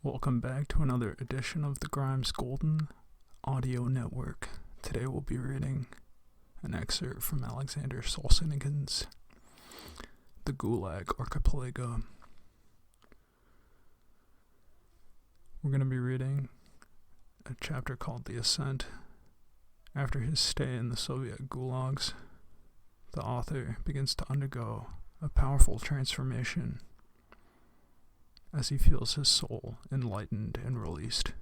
Welcome back to another edition of the Grimes Golden Audio Network. Today we'll be reading an excerpt from Aleksandr Solzhenitsyn's The Gulag Archipelago. We're going to be reading a chapter called The Ascent. After his stay in the Soviet gulags, the author begins to undergo a powerful transformation as he feels his soul enlightened and released,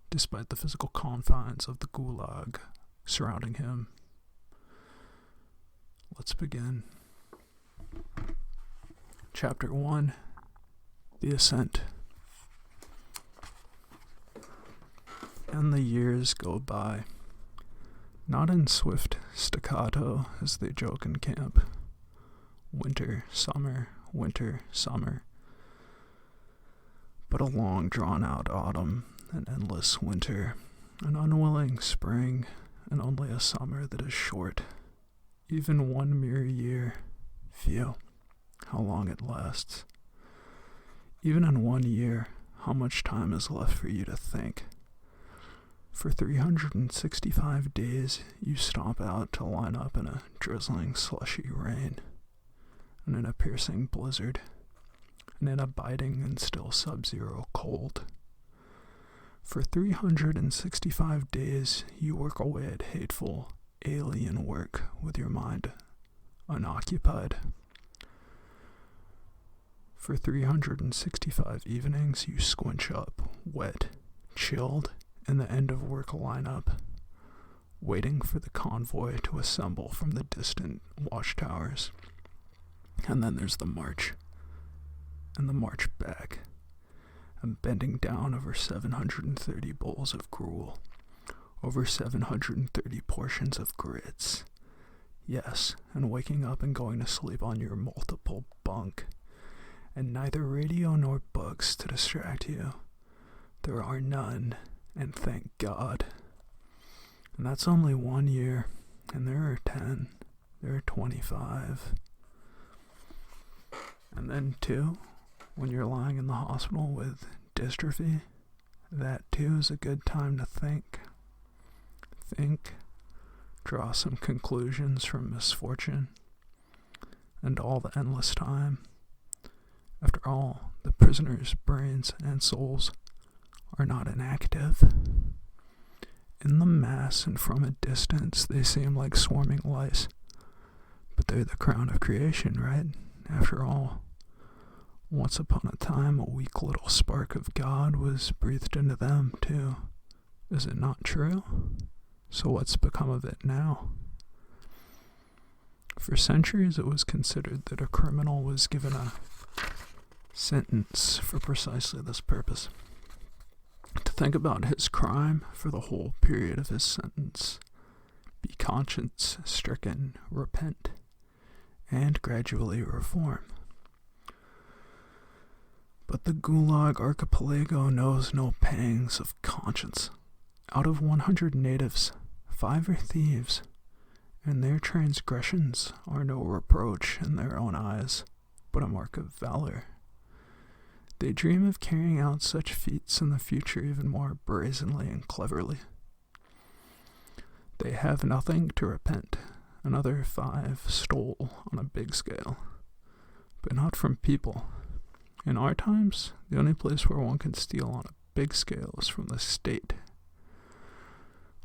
despite the physical confines of the gulag surrounding him. Let's begin. Chapter 1, The Ascent. And the years go by, not in swift staccato as they joke in camp. Winter, summer, but a long drawn-out autumn, an endless winter, an unwilling spring, and only a summer that is short. Even one mere year. Phew, how long it lasts. Even in 1 year, how much time is left for you to think? For 365 days, you stomp out to line up in a drizzling, slushy rain, and in a piercing blizzard, and in a biting and still sub-zero cold. For 365 days, you work away at hateful, alien work with your mind unoccupied. For 365 evenings, you squinch up, wet, chilled, in the end-of-work lineup, waiting for the convoy to assemble from the distant watchtowers. And then there's the march. And the march back, and bending down over 730 bowls of gruel, over 730 portions of grits. Yes, and waking up and going to sleep on your multiple bunk, and neither radio nor books to distract you. There are none, and thank God. And that's only 1 year, and there are 10, there are 25. And then 2, when you're lying in the hospital with dystrophy, that too is a good time to think. Draw some conclusions from misfortune, and all the endless time. After all, the prisoners' brains and souls are not inactive. In the mass and from a distance, they seem like swarming lice, but they're the crown of creation, right? After all, once upon a time, a weak little spark of God was breathed into them, too. Is it not true? So what's become of it now? For centuries, it was considered that a criminal was given a sentence for precisely this purpose: to think about his crime for the whole period of his sentence, be conscience-stricken, repent, and gradually reform. But the Gulag Archipelago knows no pangs of conscience. Out of 100 natives, 5 are thieves, and their transgressions are no reproach in their own eyes, but a mark of valor. They dream of carrying out such feats in the future even more brazenly and cleverly. They have nothing to repent. Another 5 stole on a big scale, but not from people. In our times, the only place where one can steal on a big scale is from the state,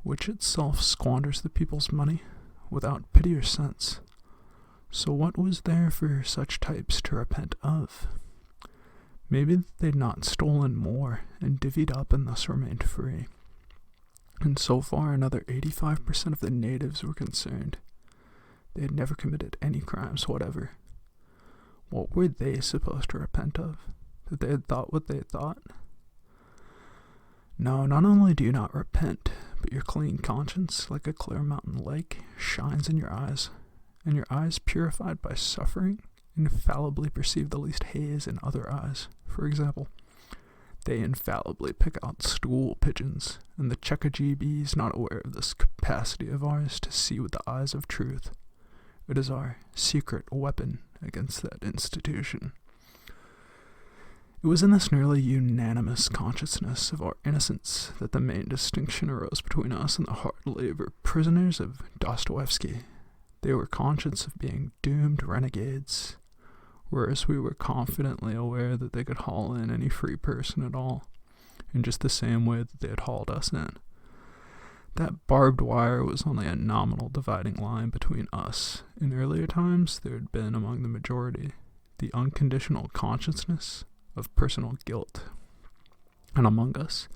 which itself squanders the people's money without pity or sense. So what was there for such types to repent of? Maybe they'd not stolen more and divvied up and thus remained free. And so far, another 85% of the natives were concerned. They had never committed any crimes whatever. What were they supposed to repent of? That they had thought what they had thought? No, not only do you not repent, but your clean conscience, like a clear mountain lake, shines in your eyes, and your eyes purified by suffering infallibly perceive the least haze in other eyes. For example, they infallibly pick out stool pigeons, and the Chekajibis is not aware of this capacity of ours to see with the eyes of truth. It is our secret weapon against that institution. It was in this nearly unanimous consciousness of our innocence that the main distinction arose between us and the hard-labor prisoners of Dostoevsky. They were conscious of being doomed renegades, whereas we were confidently aware that they could haul in any free person at all, in just the same way that they had hauled us in. That barbed wire was only a nominal dividing line between us. In earlier times, there had been among the majority the unconditional consciousness of personal guilt, and among us,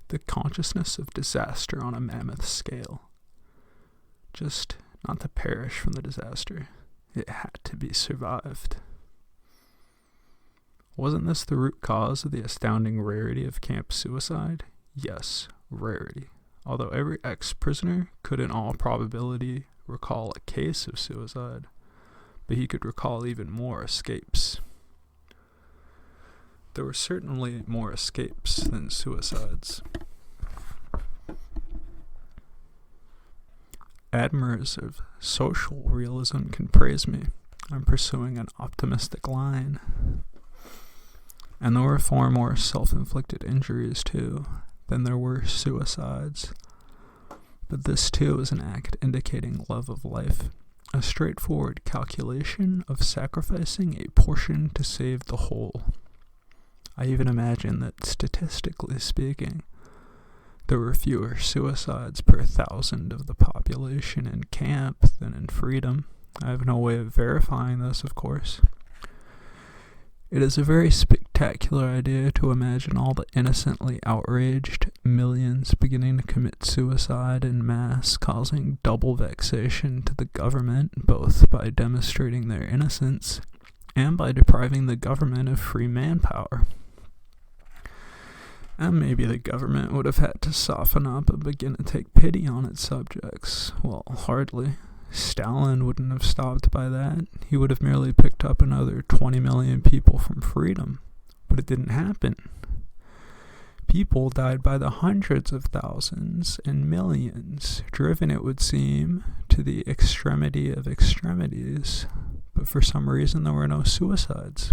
the consciousness of disaster on a mammoth scale. Just not to perish from the disaster. It had to be survived. Wasn't this the root cause of the astounding rarity of camp suicide? Yes, rarity. Although every ex-prisoner could in all probability recall a case of suicide, but he could recall even more escapes. There were certainly more escapes than suicides. Admirers of social realism can praise me. I'm pursuing an optimistic line. And there were far more self-inflicted injuries, too, than there were suicides. But this, too, is an act indicating love of life, a straightforward calculation of sacrificing a portion to save the whole. I even imagine that, statistically speaking, there were fewer suicides per 1,000 of the population in camp than in freedom. I have no way of verifying this, of course. It is a very spectacular idea to imagine all the innocently outraged millions beginning to commit suicide en masse, causing double vexation to the government, both by demonstrating their innocence and by depriving the government of free manpower. And maybe the government would have had to soften up and begin to take pity on its subjects. Well, hardly. Stalin wouldn't have stopped by that. He would have merely picked up another 20 million people from freedom. But it didn't happen. People died by the hundreds of thousands and millions, driven, it would seem, to the extremity of extremities. But for some reason there were no suicides.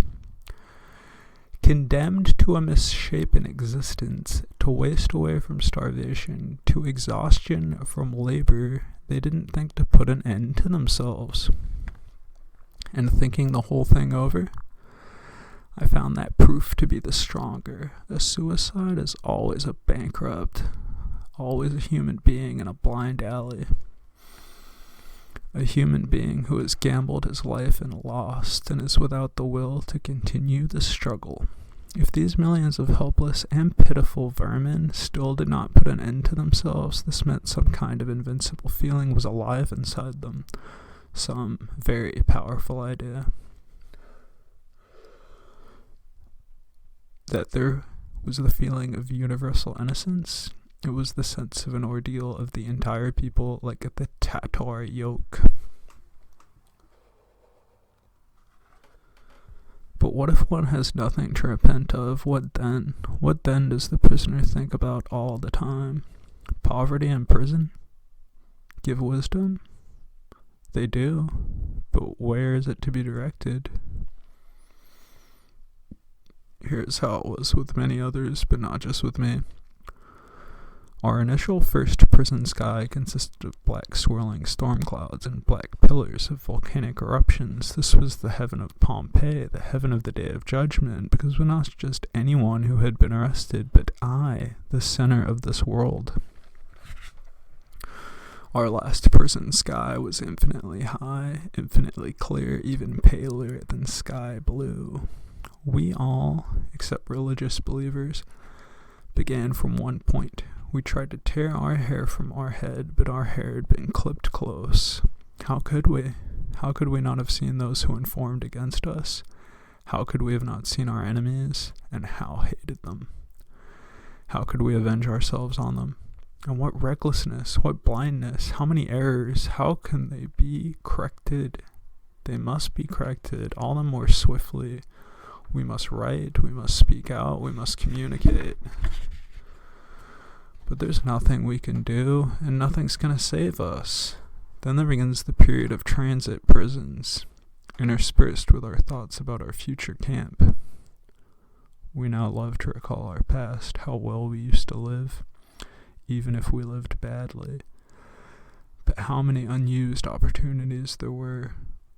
Condemned to a misshapen existence, to waste away from starvation, to exhaustion from labor, they didn't think to put an end to themselves. And thinking the whole thing over, I found that proof to be the stronger. A suicide is always a bankrupt, always a human being in a blind alley. A human being who has gambled his life and lost and is without the will to continue the struggle. If these millions of helpless and pitiful vermin still did not put an end to themselves, this meant some kind of invincible feeling was alive inside them. Some very powerful idea. That there was the feeling of universal innocence. It was the sense of an ordeal of the entire people, like the Tatar yoke. But what if one has nothing to repent of? What then? What then does the prisoner think about all the time? Poverty and prison? Give wisdom? They do. But where is it to be directed? Here's how it was with many others, but not just with me. Our initial first prison sky consisted of black swirling storm clouds and black pillars of volcanic eruptions. This was the heaven of Pompeii, the heaven of the Day of Judgment, because it was not just anyone who had been arrested, but I, the center of this world. Our last prison sky was infinitely high, infinitely clear, even paler than sky blue. We all, except religious believers, began from one point. We tried to tear our hair from our head, but our hair had been clipped close. How could we? How could we not have seen those who informed against us? How could we have not seen our enemies, and how hated them? How could we avenge ourselves on them? And what recklessness, what blindness, how many errors, how can they be corrected? They must be corrected, all the more swiftly. We must write, we must speak out, we must communicate. But there's nothing we can do, and nothing's gonna save us. Then there begins the period of transit prisons, interspersed with our thoughts about our future camp. We now love to recall our past, how well we used to live, even if we lived badly. But how many unused opportunities there were.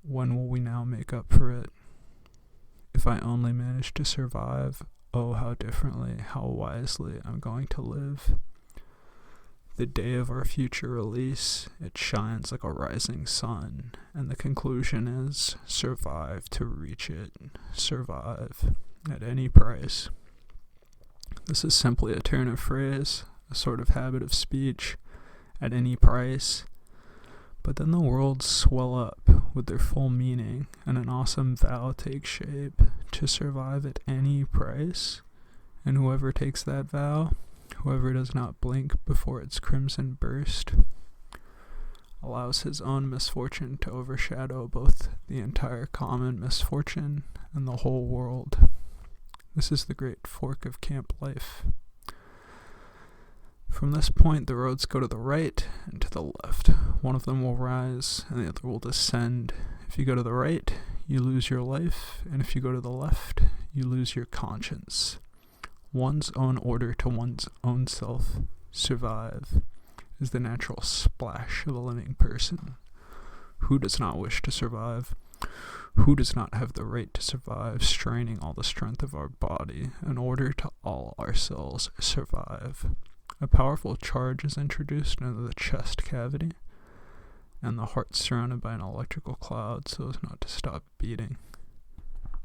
When will we now make up for it? If I only manage to survive, oh, how differently, how wisely I'm going to live. The day of our future release, it shines like a rising sun, and the conclusion is, survive to reach it, survive at any price. This is simply a turn of phrase, a sort of habit of speech, at any price. But then the worlds swell up with their full meaning, and an awesome vow takes shape to survive at any price. And whoever takes that vow, whoever does not blink before its crimson burst, allows his own misfortune to overshadow both the entire common misfortune and the whole world. This is the great fork of camp life. From this point, the roads go to the right and to the left. One of them will rise and the other will descend. If you go to the right, you lose your life, and if you go to the left, you lose your conscience. One's own order to one's own self, survive, is the natural splash of a living person. Who does not wish to survive? Who does not have the right to survive, straining all the strength of our body in order to all our cells survive? A powerful charge is introduced into the chest cavity, and the heart surrounded by an electrical cloud so as not to stop beating.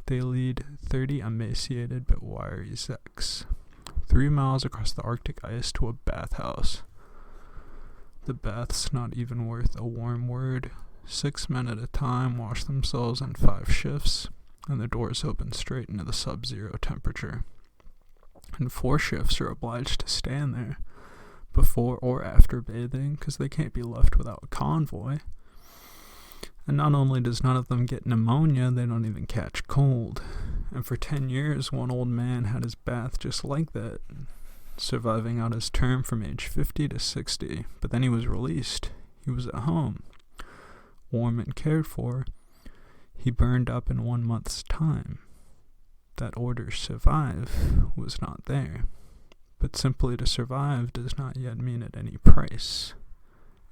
They lead 30 emaciated but wiry Zeks 3 miles across the Arctic ice to a bathhouse. The bath's not even worth a warm word. 6 men at a time wash themselves in 5 shifts, and the doors open straight into the sub-zero temperature. And 4 shifts are obliged to stand there before or after bathing because they can't be left without a convoy. And not only does none of them get pneumonia, they don't even catch cold. And for 10 years, one old man had his bath just like that, surviving out his term from age 50 to 60. But then he was released. He was at home, warm and cared for. He burned up in 1 month's time. That order survive was not there. But simply to survive does not yet mean at any price.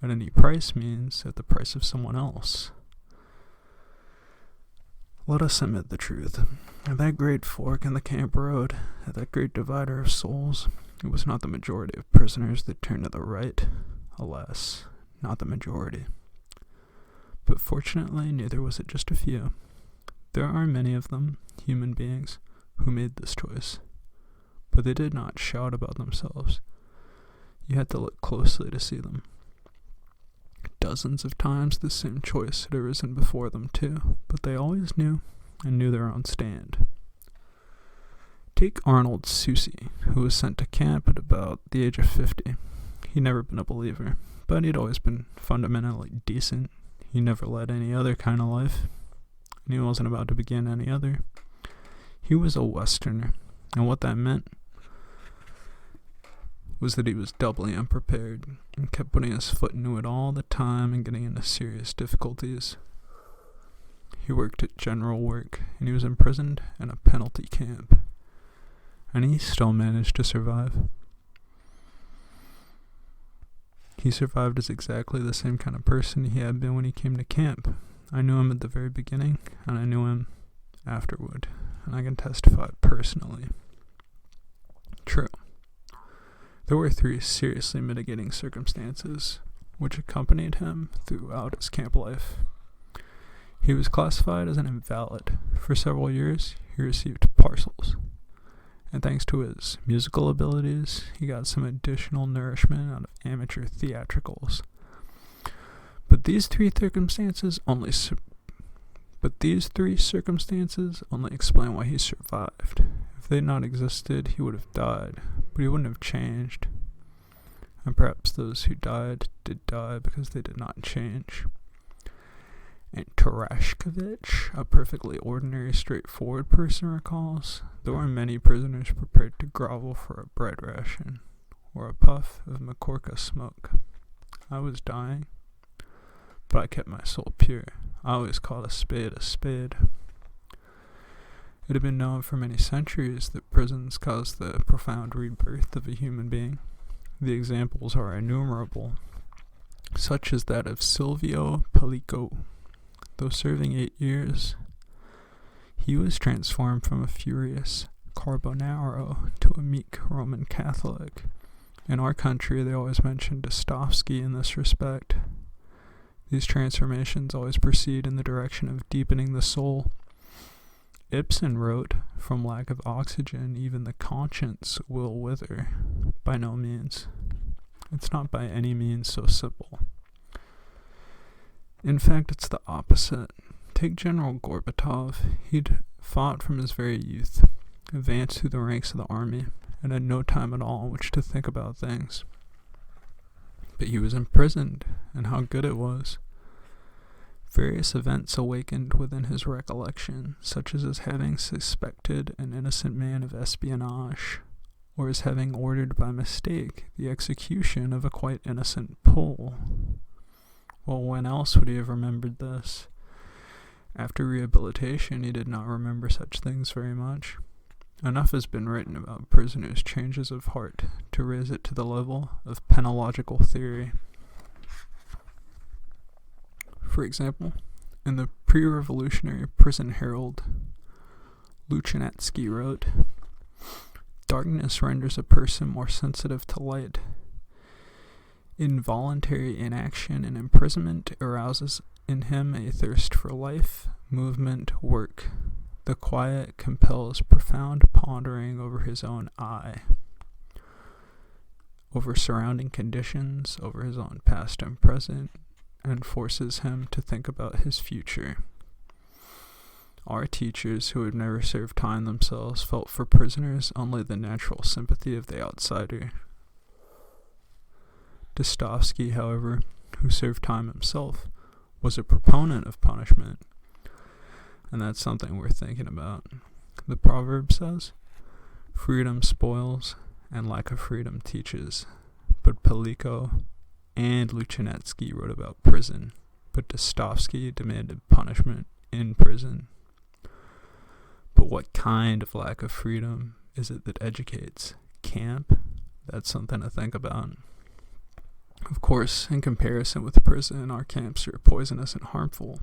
At any price means at the price of someone else. Let us admit the truth. At that great fork in the camp road, at that great divider of souls, it was not the majority of prisoners that turned to the right. Alas, not the majority. But fortunately, neither was it just a few. There are many of them, human beings, who made this choice. But they did not shout about themselves. You had to look closely to see them. Dozens of times the same choice had arisen before them too, but they always knew, and knew their own stand. Take Arnold Susi, who was sent to camp at about the age of 50. He'd never been a believer, but he'd always been fundamentally decent. He never led any other kind of life, and he wasn't about to begin any other. He was a Westerner, and what that meant was that he was doubly unprepared and kept putting his foot into it all the time and getting into serious difficulties. He worked at general work, and he was imprisoned in a penalty camp, and he still managed to survive. He survived as exactly the same kind of person he had been when he came to camp. I knew him at the very beginning, and I knew him afterward, and I can testify personally. True. There were 3 seriously mitigating circumstances which accompanied him throughout his camp life. He was classified as an invalid. For several years, he received parcels. And thanks to his musical abilities, he got some additional nourishment out of amateur theatricals. But these 3 circumstances only explain why he survived. If they had not existed, he would have died, but he wouldn't have changed. And perhaps those who died did die because they did not change. And Tarashkovich, a perfectly ordinary, straightforward person, recalls, there were many prisoners prepared to grovel for a bread ration or a puff of Makorka smoke. I was dying, but I kept my soul pure. I always called a spade a spade. It had been known for many centuries that prisons caused the profound rebirth of a human being. The examples are innumerable, such as that of Silvio Pellico. Though serving 8 years, he was transformed from a furious Carbonaro to a meek Roman Catholic. In our country, they always mention Dostoevsky in this respect. These transformations always proceed in the direction of deepening the soul. Ibsen wrote, "From lack of oxygen, even the conscience will wither." By no means. It's not by any means so simple. In fact, it's the opposite. Take General Gorbatov. He'd fought from his very youth, advanced through the ranks of the army, and had no time at all in which to think about things. But he was imprisoned, and how good it was. Various events awakened within his recollection, such as his having suspected an innocent man of espionage, or his having ordered by mistake the execution of a quite innocent Pole. Well, when else would he have remembered this? After rehabilitation, he did not remember such things very much. Enough has been written about prisoners' changes of heart to raise it to the level of penological theory. For example, in the pre-revolutionary Prison Herald, Luchenetsky wrote, "Darkness renders a person more sensitive to light. Involuntary inaction and imprisonment arouses in him a thirst for life, movement, work. The quiet compels profound pondering over his own I, over surrounding conditions, over his own past and present, and forces him to think about his future." Our teachers, who had never served time themselves, felt for prisoners only the natural sympathy of the outsider. Dostoevsky, however, who served time himself, was a proponent of punishment, and that's something worth thinking about. The proverb says, "Freedom spoils, and lack of freedom teaches." But Pellico and Luchenetsky wrote about prison, but Dostoevsky demanded punishment in prison. But what kind of lack of freedom is it that educates? Camp? That's something to think about. Of course, in comparison with prison, our camps are poisonous and harmful.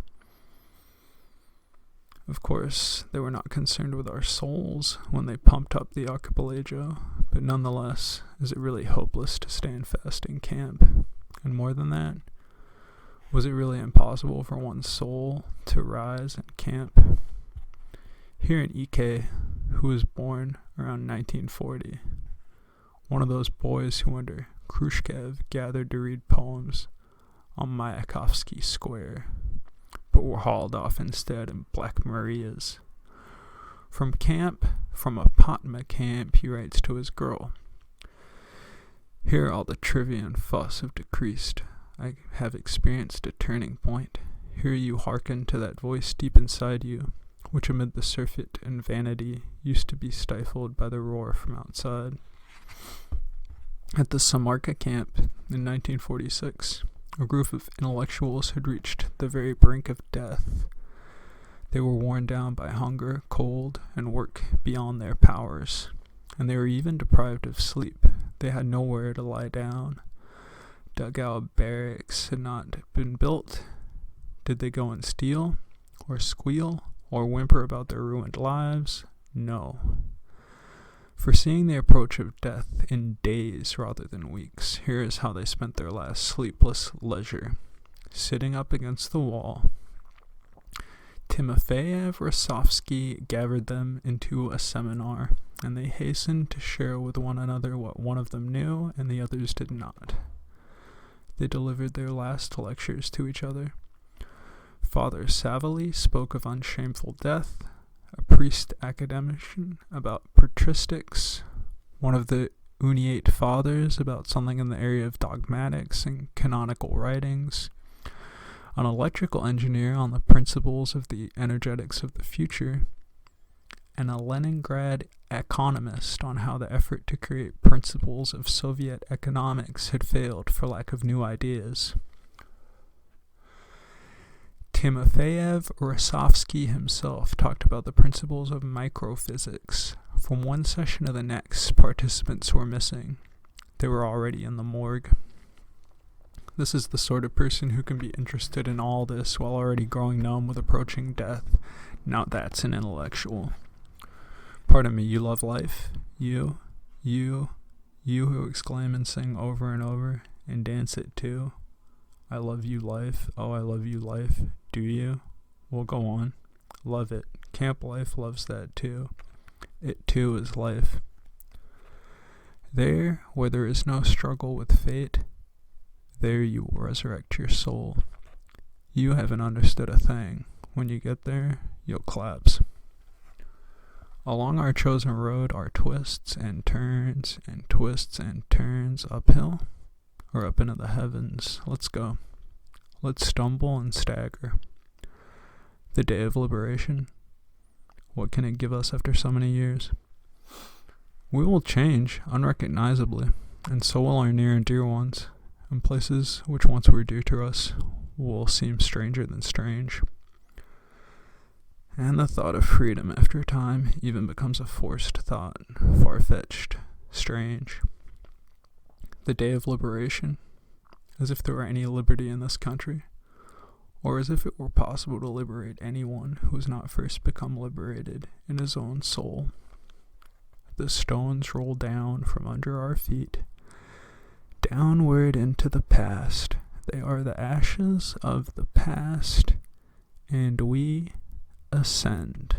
Of course, they were not concerned with our souls when they pumped up the archipelago, but nonetheless, is it really hopeless to stand fast in camp? And more than that, was it really impossible for one's soul to rise in camp? Here in Ike, who was born around 1940, one of those boys who under Khrushchev gathered to read poems on Mayakovsky Square, but were hauled off instead in Black Marias. From a Patma camp, he writes to his girl, "Here all the trivia and fuss have decreased. I have experienced a turning point. Here you hearken to that voice deep inside you, which amid the surfeit and vanity used to be stifled by the roar from outside." At the Samarka camp in 1946, a group of intellectuals had reached the very brink of death. They were worn down by hunger, cold, and work beyond their powers, and they were even deprived of sleep. They had nowhere to lie down. Dugout barracks had not been built. Did they go and steal, or squeal, or whimper about their ruined lives? No. Foreseeing the approach of death in days rather than weeks, here is how they spent their last sleepless leisure. Sitting up against the wall, Timofeyev Rosovsky gathered them into a seminar, and they hastened to share with one another what one of them knew and the others did not. They delivered their last lectures to each other. Father Savali spoke of unshameful death, a priest academician about patristics, one of the Uniate Fathers about something in the area of dogmatics and canonical writings, an electrical engineer on the principles of the energetics of the future, and a Leningrad economist on how the effort to create principles of Soviet economics had failed for lack of new ideas. Timofeyev Rostovsky himself talked about the principles of microphysics. From one session to the next, participants were missing. They were already in the morgue. This is the sort of person who can be interested in all this while already growing numb with approaching death. Now that's an intellectual. Pardon me, you love life? You who exclaim and sing over and over and dance it too. I love you, life. Oh, I love you, life. Do you? Well, go on. Love it. Camp life loves that too. It too is life. There, where there is no struggle with fate, there you will resurrect your soul. You haven't understood a thing. When you get there, you'll collapse. Along our chosen road are twists and turns and twists and turns uphill or up into the heavens. Let's go. Let's stumble and stagger. The day of liberation. What can it give us after so many years? We will change unrecognizably, and so will our near and dear ones, and places which once were dear to us will seem stranger than strange. And the thought of freedom after a time even becomes a forced thought, far-fetched, strange. The day of liberation, as if there were any liberty in this country, or as if it were possible to liberate anyone who has not first become liberated in his own soul. The stones roll down from under our feet, downward into the past. They are the ashes of the past, and we ascend.